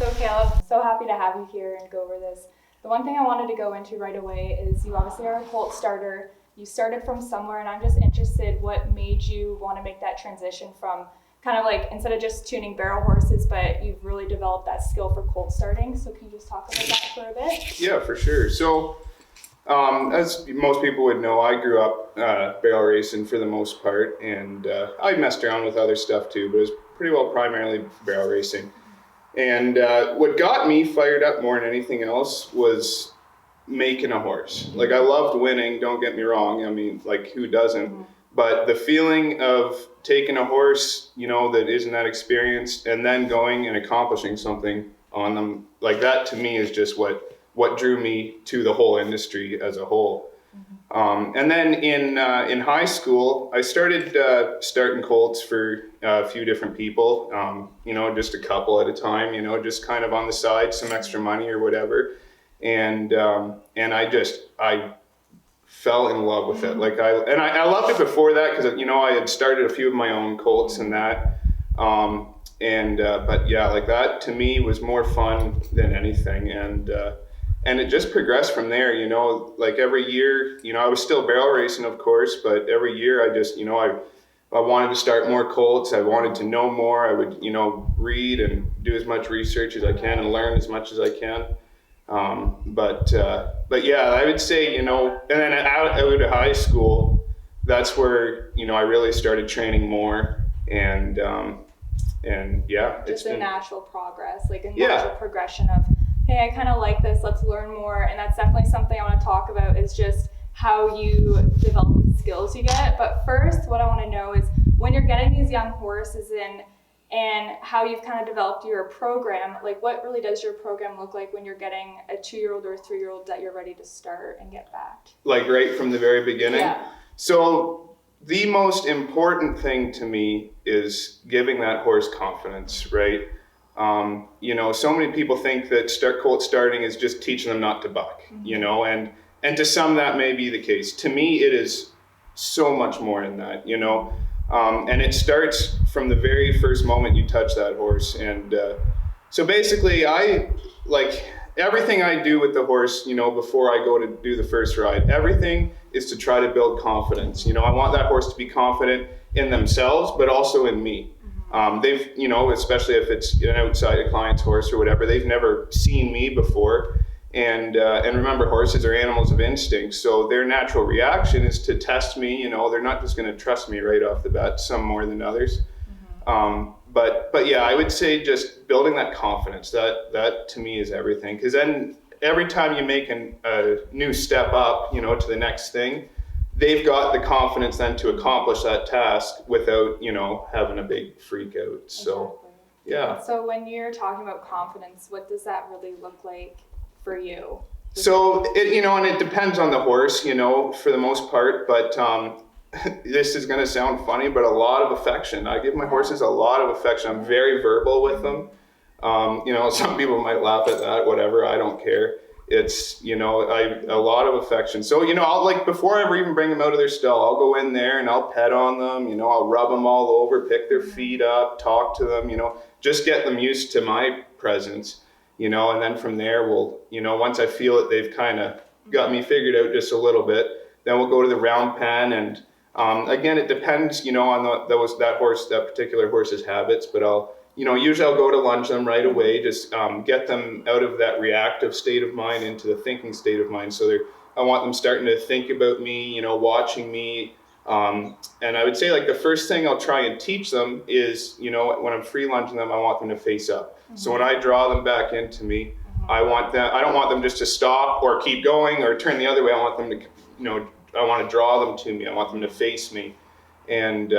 So Caleb, so happy to have you here and go over this. The one thing I wanted to go into right away is you obviously are a Colt starter. You started from somewhere, and I'm just interested what made you want to make that transition from kind of like instead of just tuning barrel horses, but you've really developed that skill for Colt starting. So can you just talk about that for a bit? Yeah, for sure. So as most people would know, I grew up barrel racing for the most part, and I messed around with other stuff too, but it was pretty well primarily barrel racing. And what got me fired up more than anything else was making a horse. Like, I loved winning, don't get me wrong. I mean, like, who doesn't? Mm-hmm. But the feeling of taking a horse, you know, that isn't that experienced and then going and accomplishing something on them, like that to me is just what drew me to the whole industry as a whole. Mm-hmm. And then in high school, I started starting colts for a few different people, you know, just a couple at a time, you know, just kind of on the side, some extra money or whatever. And I fell in love with it. Like I loved it before that because, you know, I had started a few of my own colts and that. But yeah, like that to me was more fun than anything. And it just progressed from there, you know, like every year, you know, I was still barrel racing, of course, but every year I just, you know, I wanted to start more colts. I wanted to know more. I would, you know, read and do as much research as I can and learn as much as I can. But yeah, I would say, you know, and then out of high school, that's where, you know, I really started training more and yeah. Just a natural progress, like a natural progression of, hey, I kind of like this, let's learn more. And that's definitely something I want to talk about is just how you develop the skills you get. But first, what I want to know is when you're getting these young horses in and how you've kind of developed your program, like what really does your program look like when you're getting a 2-year-old or a 3-year-old that you're ready to start and get backed? Like right from the very beginning? Yeah. So the most important thing to me is giving that horse confidence, right? You know, so many people think that colt starting is just teaching them not to buck, mm-hmm. you know, and to some that may be the case. To me, it is so much more than that, you know, and it starts from the very first moment you touch that horse. And so basically, everything I do with the horse, you know, before I go to do the first ride, everything is to try to build confidence. You know, I want that horse to be confident in themselves, but also in me. They've, you know, especially if it's an outside a client's horse or whatever, they've never seen me before. And remember, horses are animals of instinct. So their natural reaction is to test me. You know, they're not just going to trust me right off the bat, some more than others. Mm-hmm. But yeah, I would say just building that confidence, that to me is everything. Because then every time you make a new step up, you know, to the next thing, they've got the confidence then to accomplish that task without, you know, having a big freak out. So, exactly. Yeah. So when you're talking about confidence, what does that really look like for you? So, you know, and it depends on the horse, you know, for the most part, but this is going to sound funny, but a lot of affection. I give my horses a lot of affection. I'm very verbal with them. You know, some people might laugh at that, whatever, I don't care. It's, you know, a lot of affection. So, you know, I'll like, before I ever even bring them out of their stall, I'll go in there and I'll pet on them, you know, I'll rub them all over, pick their feet up, talk to them, you know, just get them used to my presence, you know, and then from there we'll, you know, once I feel that they've kind of got me figured out just a little bit, then we'll go to the round pen. And again, it depends, you know, on that particular horse's habits, but usually I'll go to lunge them right away, just get them out of that reactive state of mind into the thinking state of mind. So I want them starting to think about me, you know, watching me. And I would say like the first thing I'll try and teach them is, you know, when I'm free lunging them, I want them to face up. Mm-hmm. So when I draw them back into me, mm-hmm. I don't want them just to stop or keep going or turn the other way. I want them to, you know, I want to draw them to me. I want them to face me. And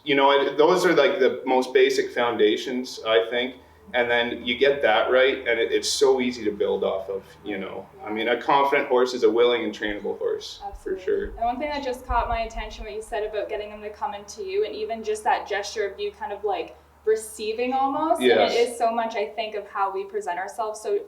you know, those are like the most basic foundations, I think. And then you get that right, and it's so easy to build off of, you know. I mean, a confident horse is a willing and trainable horse. Absolutely. For sure. And one thing that just caught my attention, what you said about getting them to come into you, and even just that gesture of you kind of like receiving almost. Yes. And it is so much, I think, of how we present ourselves. So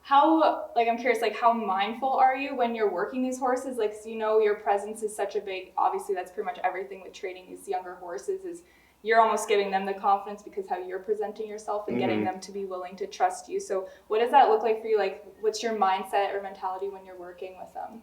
I'm curious, like how mindful are you when you're working these horses? Like, so, you know, your presence is such a big, obviously that's pretty much everything with training these younger horses is you're almost giving them the confidence because how you're presenting yourself and getting them to be willing to trust you. So what does that look like for you? Like, what's your mindset or mentality when you're working with them?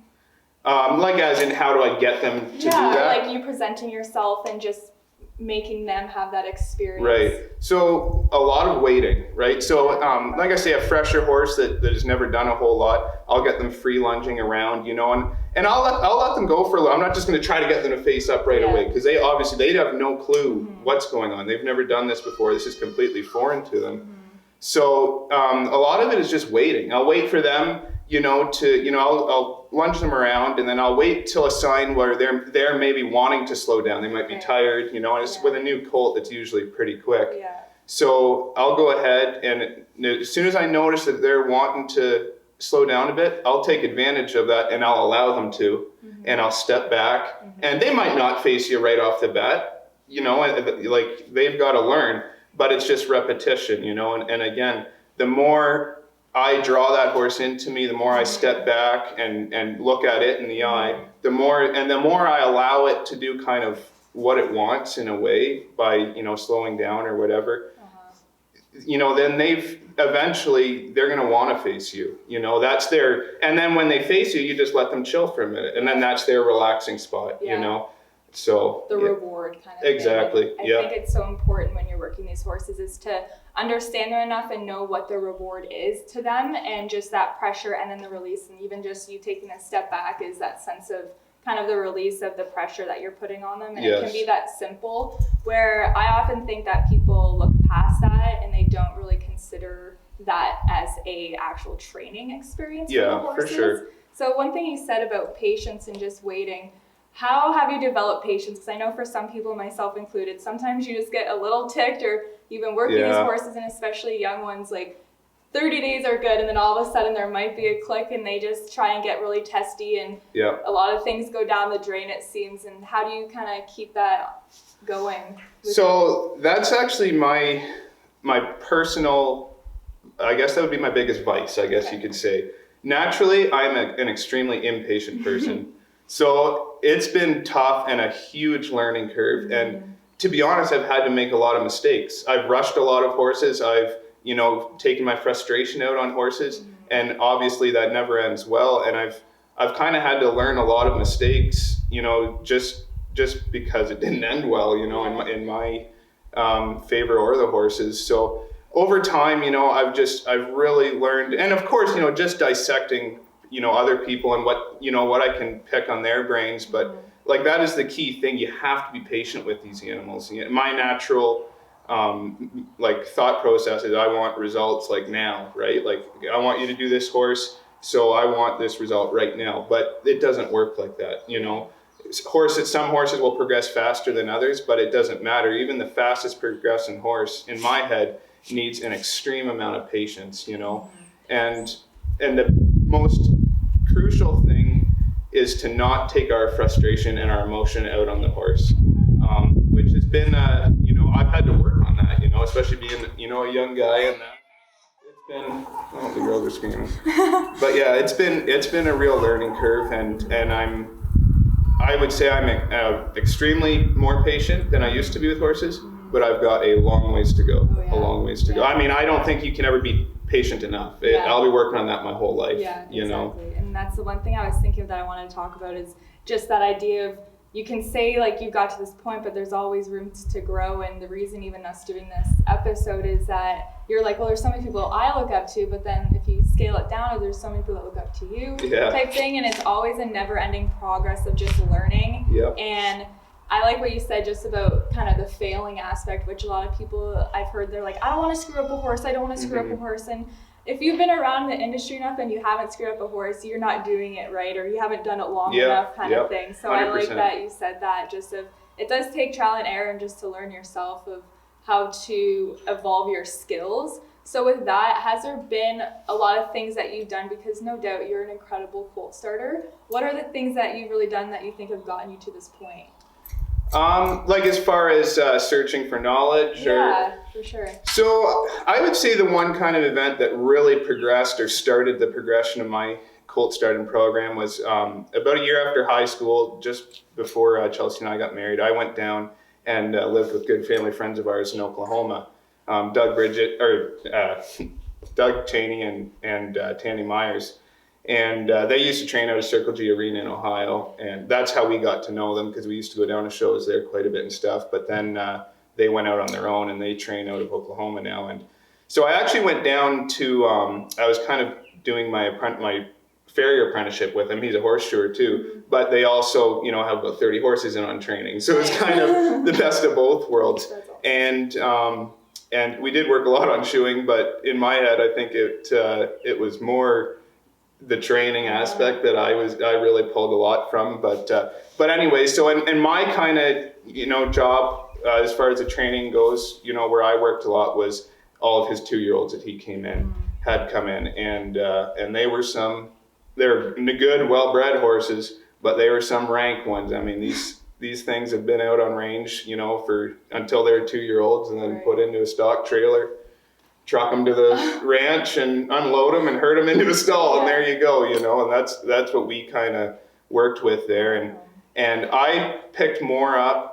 Like as in, how do I get them to do that? Yeah, like you presenting yourself and just making them have that experience. Right. So a lot of waiting, right? So like I say, a fresher horse that has never done a whole lot, I'll get them free lunging around, you know, and I'll let them go for a little. I'm not just going to try to get them to face up right away, because they have no clue what's going on. They've never done this before. This is completely foreign to them. So a lot of it is just waiting. I'll wait for them, you know, I'll lunge them around, and then I'll wait till a sign where they're maybe wanting to slow down. They might be tired, you know, and it's with a new colt, it's usually pretty quick. Yeah. So I'll go ahead, and as soon as I notice that they're wanting to slow down a bit, I'll take advantage of that, and I'll allow them to, and I'll step back, and they might not face you right off the bat, you know, like they've got to learn, but it's just repetition, you know, and again, the more I draw that horse into me, the more I step back and look at it in the eye, the more I allow it to do kind of what it wants in a way by, you know, slowing down or whatever, you know, then they're going to want to face you, you know, and then when they face you, you just let them chill for a minute, and then that's their relaxing spot, you know. So the reward kind of exactly thing. I think it's so important when you're working these horses is to understand them enough and know what the reward is to them, and just that pressure and then the release, and even just you taking a step back is that sense of kind of the release of the pressure that you're putting on them. And it can be that simple, where I often think that people look past that and they don't really consider that as a actual training experience for the horses. For sure. So one thing you said about patience and just waiting, how have you developed patience? Because I know for some people, myself included, sometimes you just get a little ticked, or you've been working these horses, and especially young ones, like 30 days are good, and then all of a sudden there might be a click and they just try and get really testy, and a lot of things go down the drain, it seems. And how do you kind of keep that going? So that's actually my personal, I guess that would be my biggest vice, I guess you could say. Naturally, I'm an extremely impatient person. So it's been tough and a huge learning curve. And to be honest, I've had to make a lot of mistakes. I've rushed a lot of horses. I've, you know, taken my frustration out on horses, and obviously that never ends well. And I've kind of had to learn a lot of mistakes, you know, just because it didn't end well, you know, in my favor or the horses. So over time, you know, I've really learned, and of course, you know, just dissecting, you know, other people and what I can pick on their brains, but like that is the key thing. You have to be patient with these animals. My natural like thought process is I want results like now, right? Like I want you to do this horse, so I want this result right now. But it doesn't work like that, you know. Some horses will progress faster than others, but it doesn't matter. Even the fastest progressing horse, in my head, needs an extreme amount of patience, you know. And the most crucial thing is to not take our frustration and our emotion out on the horse, which has been, you know, I've had to work on that, you know, especially being, you know, a young guy, and that it's been, oh, the girls are screaming. But yeah, it's been a real learning curve, and I would say I'm extremely more patient than I used to be with horses, but I've got a long ways to go. A long ways to go. I mean, I don't think you can ever be patient enough. I'll be working on that my whole life. You know. And that's the one thing I was thinking of that I wanted to talk about, is just that idea of, you can say like you got to this point, but there's always room to grow. And the reason even us doing this episode is that you're like, well, there's so many people I look up to, but then if you scale it down, there's so many people that look up to you type thing. And it's always a never ending progress of just learning. And I like what you said just about kind of the failing aspect, which a lot of people I've heard, they're like, I don't want to screw up a horse. I don't want to screw up a horse. And if you've been around the industry enough and you haven't screwed up a horse, you're not doing it right, or you haven't done it long enough kind of thing. So 100%. I like that you said that, just of, it does take trial and error and just to learn yourself of how to evolve your skills. So with that, has there been a lot of things that you've done, because no doubt you're an incredible colt starter. What are the things that you've really done that you think have gotten you to this point? Like as far as searching for knowledge? Yeah, for sure. So I would say the one kind of event that really progressed or started the progression of my colt starting program was about a year after high school, just before Chelsea and I got married. I went down and lived with good family friends of ours in Oklahoma. Doug Cheney and Tandy Myers. And they used to train out of Circle G Arena in Ohio. And that's how we got to know them, because we used to go down to shows there quite a bit and stuff. But then they went out on their own, and they train out of Oklahoma now. And so I actually went down to, I was kind of doing my farrier apprenticeship with him. He's a horse shoer too, but they also, have about 30 horses in on training. So it's kind of the best of both worlds. And we did work a lot on shoeing, but in my head, I think it was more the training aspect that I really pulled a lot from. But anyway, so and my kind of job as far as the training goes, where I worked a lot was all of his 2-year-olds that he had come in, and they're good, well-bred horses, but they were some rank ones. I mean, these things have been out on range, for until they're 2-year-olds, and then put into a stock trailer, truck them to the ranch, and unload them and herd them into a stall, and there you go, and that's what we kind of worked with there, and I picked more up,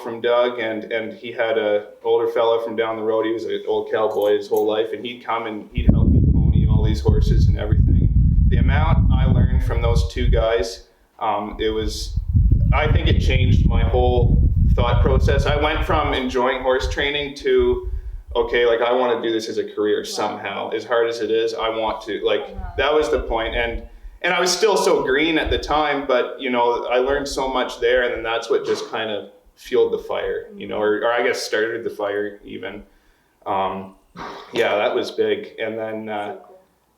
from Doug, and he had a older fella from down the road. He was an old cowboy his whole life, and he'd come and he'd help me pony all these horses and everything. The amount I learned from those two guys, I think it changed my whole thought process. I went from enjoying horse training to, okay, like I want to do this as a career somehow. As hard as it is, I want to. That was the point. And I was still so green at the time, but I learned so much there, and then that's what just kind of fueled the fire, or I guess started the fire even. That was big. And then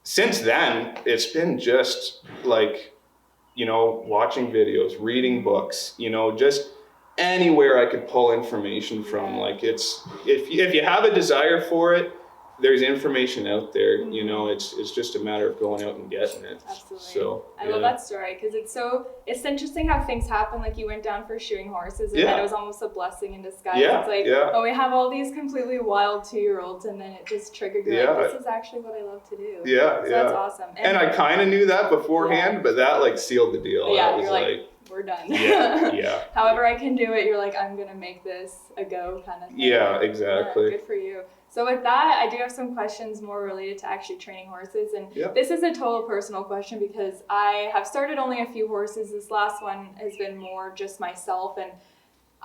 since then, it's been just watching videos, reading books, just anywhere I could pull information from. If you have a desire for it, there's information out there. It's just a matter of going out and getting it. Absolutely. So I love that story, because it's interesting how things happen. Like, you went down for shoeing horses, and then it was almost a blessing in disguise. It's we have all these completely wild 2-year-olds, and then it just triggered you. This is actually what I love to do. That's awesome. And I kind of knew that beforehand, but that sealed the deal. Yeah, you're like, we're done. Yeah. However I can do it, you're like, I'm gonna make this a go kind of thing. Yeah, exactly. Good for you. So with that, I do have some questions more related to actually training horses. And this is a total personal question, because I have started only a few horses. This last one has been more just myself. And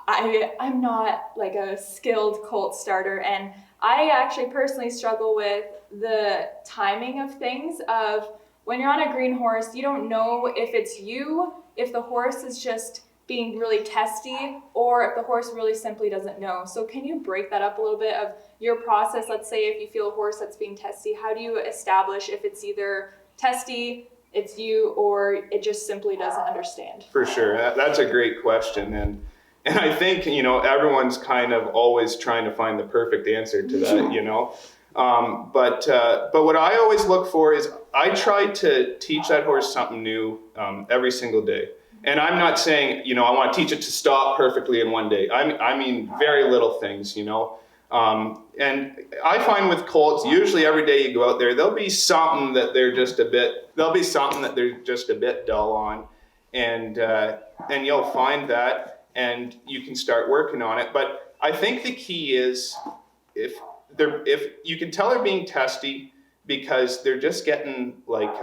I'm not like a skilled colt starter. And I actually personally struggle with the timing of things. Of when you're on a green horse, you don't know if it's you, if the horse is just being really testy, or if the horse really simply doesn't know. So can you break that up a little bit of your process? Let's say if you feel a horse that's being testy, how do you establish if it's either testy, it's you, or it just simply doesn't understand? For sure. That's a great question. And I think, everyone's kind of always trying to find the perfect answer to that, But what I always look for is I try to teach that horse something new every single day. And I'm not saying, I want to teach it to stop perfectly in one day. I mean, very little things, And I find with colts, usually every day you go out there, there'll be something that they're just a bit dull on. And you'll find that, and you can start working on it. But I think the key is if you can tell they're being testy, because they're just getting like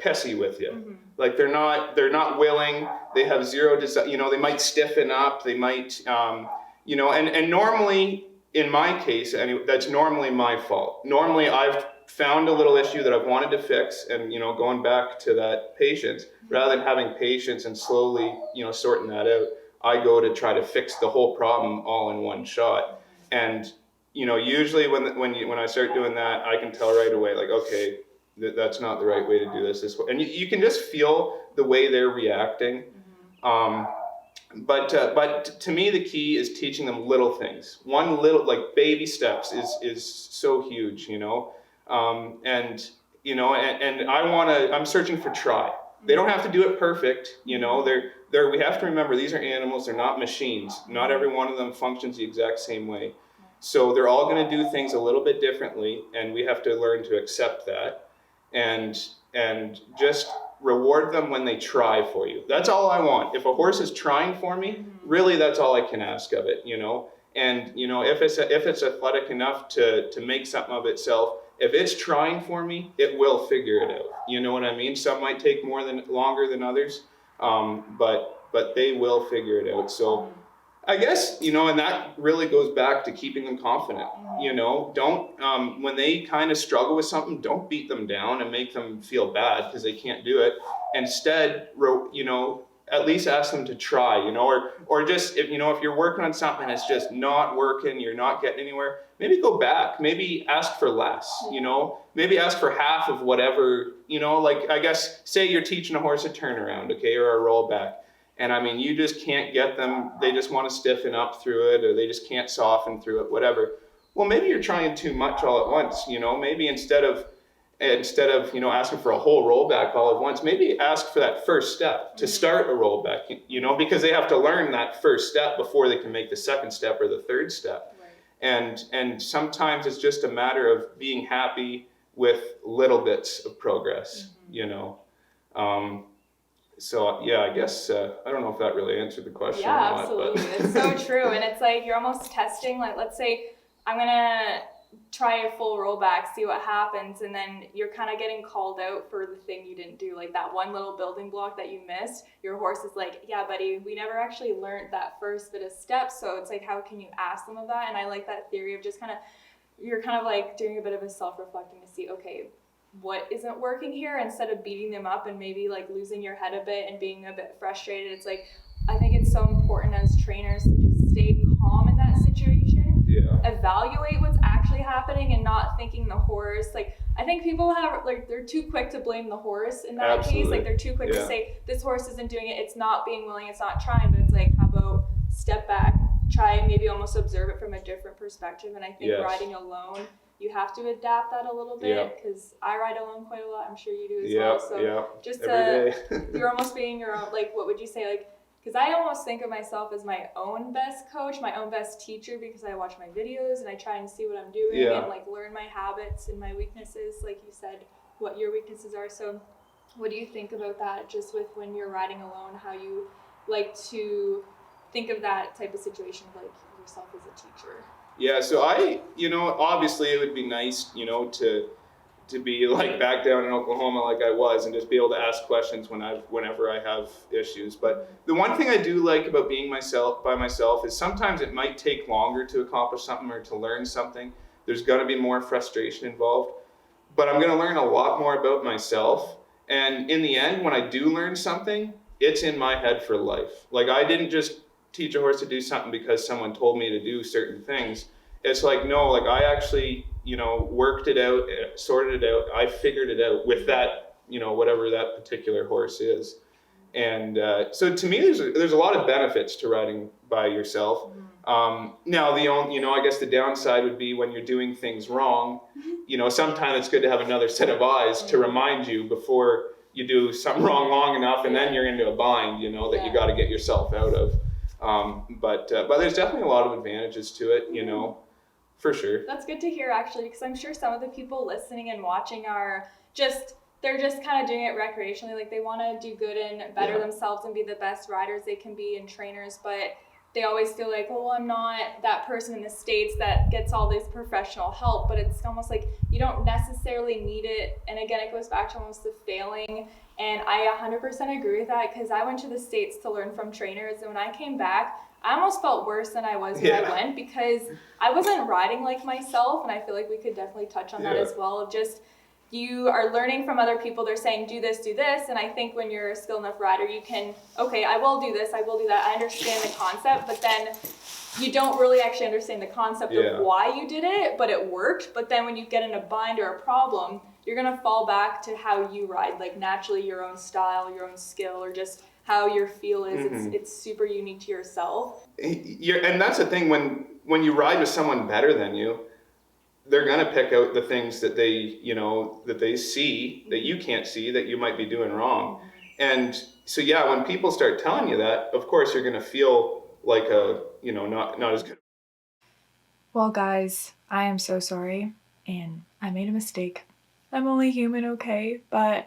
pissy with you. Mm-hmm. Like they're not willing. They have zero desire. They might stiffen up. They might, and normally in my case, that's normally my fault. Normally I've found a little issue that I've wanted to fix, and going back to that patience, rather than having patience and slowly sorting that out, I go to try to fix the whole problem all in one shot. And usually when I start doing that, I can tell right away, like, okay, that's not the right way to do this way. And you can just feel the way they're reacting. Mm-hmm. But to me, the key is teaching them little things. One little, like baby steps is so huge, and I'm searching for try. They don't have to do it perfect, we have to remember, these are animals, they're not machines. Not every one of them functions the exact same way. So they're all going to do things a little bit differently, and we have to learn to accept that. And and just reward them when they try for you. That's all I want. If a horse is trying for me, really that's all I can ask of it, And if it's athletic enough to make something of itself, if it's trying for me, it will figure it out. You know what I mean? Some might take longer than others, but they will figure it out. So I guess, and that really goes back to keeping them confident. Don't, when they kind of struggle with something, don't beat them down and make them feel bad because they can't do it. Instead, at least ask them to try, or just, if you're working on something that's just not working, you're not getting anywhere, maybe go back, maybe ask for less, maybe ask for half of whatever, I guess, say you're teaching a horse a turnaround, okay, or a rollback. And you just can't get them, they just want to stiffen up through it, or they just can't soften through it, whatever. Well, maybe you're trying too much all at once, maybe instead of asking for a whole rollback all at once, maybe ask for that first step to start a rollback, because they have to learn that first step before they can make the second step or the third step. Right. And sometimes it's just a matter of being happy with little bits of progress, So yeah, I guess, I don't know if that really answered the question or not. Absolutely. But it's so true. And it's like, you're almost testing, like, let's say I'm going to try a full rollback, see what happens. And then you're kind of getting called out for the thing you didn't do, like that one little building block that you missed. Your horse is like, yeah, buddy, we never actually learned that first bit of steps. So it's like, how can you ask them of that? And I like that theory of just you're kind of like doing a bit of a self-reflecting to see, okay, what isn't working here, instead of beating them up and maybe like losing your head a bit and being a bit frustrated. It's like, I think it's so important as trainers to just stay calm in that situation. Yeah. Evaluate what's actually happening and not thinking the horse. Like, I think people they're too quick to blame the horse in that case. Like, they're too quick to say, this horse isn't doing it, it's not being willing, it's not trying. But it's like, how about step back, try and maybe almost observe it from a different perspective. And I think riding alone, you have to adapt that a little bit, because I ride alone quite a lot. I'm sure you do as well. So just you're almost being your own, like, what would you say, like, because I almost think of myself as my own best coach, my own best teacher, because I watch my videos and I try and see what I'm doing and like learn my habits and my weaknesses, like you said, what your weaknesses are. So what do you think about that, just with when you're riding alone, how you like to think of that type of situation, like yourself as a teacher? Yeah, so obviously it would be nice, to be like back down in Oklahoma like I was, and just be able to ask questions whenever I have issues. But the one thing I do like about being by myself is sometimes it might take longer to accomplish something or to learn something. There's going to be more frustration involved, but I'm going to learn a lot more about myself. And in the end, when I do learn something, it's in my head for life. Like, I didn't just teach a horse to do something because someone told me to do certain things. It's like, no, like, I actually, worked it out, sorted it out. I figured it out with that, whatever that particular horse is. And so to me, there's a lot of benefits to riding by yourself. Now, the only, I guess the downside would be when you're doing things wrong. Sometimes it's good to have another set of eyes to remind you before you do something wrong long enough, and then you're into a bind, that you got to get yourself out of. But there's definitely a lot of advantages to it, for sure. That's good to hear, actually, because I'm sure some of the people listening and watching they're just kind of doing it recreationally. Like, they want to do good and better themselves and be the best riders they can be and trainers, but they always feel like, well, I'm not that person in the States that gets all this professional help. But it's almost like you don't necessarily need it. And again, it goes back to almost the failing. And I 100% agree with that, because I went to the States to learn from trainers, and when I came back, I almost felt worse than I was when I went, because I wasn't riding like myself. And I feel like we could definitely touch on that as well, of just, you are learning from other people. They're saying, do this. And I think when you're a skilled enough rider, you can, okay, I will do this, I will do that. I understand the concept, but then you don't really actually understand the concept of why you did it, but it worked. But then when you get in a bind or a problem, you're going to fall back to how you ride, like naturally your own style, your own skill, or just how your feel is. It's super unique to yourself. And that's the thing, when you ride with someone better than you, they're going to pick out the things that they see that you can't see, that you might be doing wrong. And so, when people start telling you that, of course, you're going to feel like not as good. Well, guys, I am so sorry, and I made a mistake. I'm only human, okay? But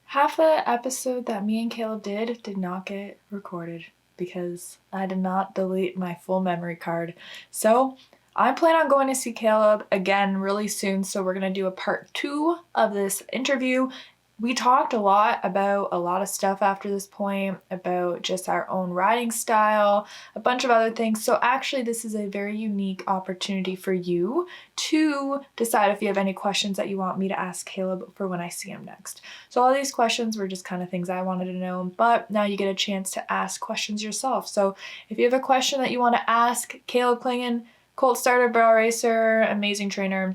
half the episode that me and Caleb did not get recorded because I did not delete my full memory card. So I plan on going to see Caleb again really soon. So we're going to do a part 2 of this interview. We talked a lot about a lot of stuff after this point, about just our own riding style, a bunch of other things. So actually, this is a very unique opportunity for you to decide if you have any questions that you want me to ask Caleb for when I see him next. So all these questions were just kind of things I wanted to know, but now you get a chance to ask questions yourself. So if you have a question that you want to ask Caleb Clingen, Colt starter, barrel racer, amazing trainer,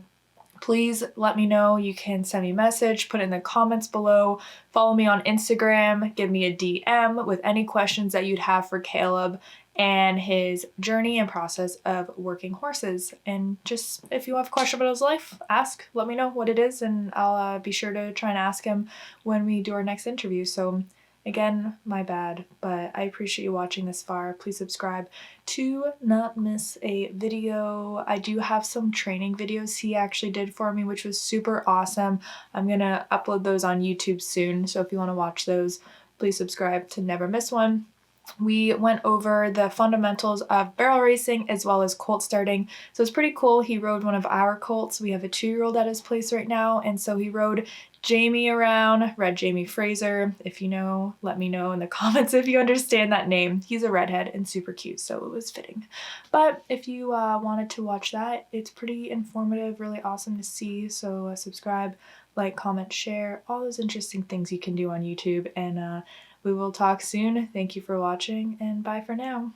please let me know. You can send me a message, put it in the comments below, follow me on Instagram, give me a DM with any questions that you'd have for Caleb and his journey and process of working horses. And just if you have a question about his life, ask, let me know what it is, and I'll be sure to try and ask him when we do our next interview. So again, my bad, but I appreciate you watching this far. Please subscribe to not miss a video. I do have some training videos he actually did for me, which was super awesome. I'm gonna upload those on YouTube soon, so if you want to watch those, please subscribe to never miss one. We went over the fundamentals of barrel racing as well as colt starting. So it's pretty cool. He rode one of our colts. We have a 2-year-old at his place right now. And so he rode Jamie around, Red Jamie Fraser. If you know, let me know in the comments if you understand that name. He's a redhead and super cute, so it was fitting. But if you wanted to watch that, it's pretty informative, really awesome to see. So subscribe, like, comment, share, all those interesting things you can do on YouTube. And we will talk soon. Thank you for watching, and bye for now.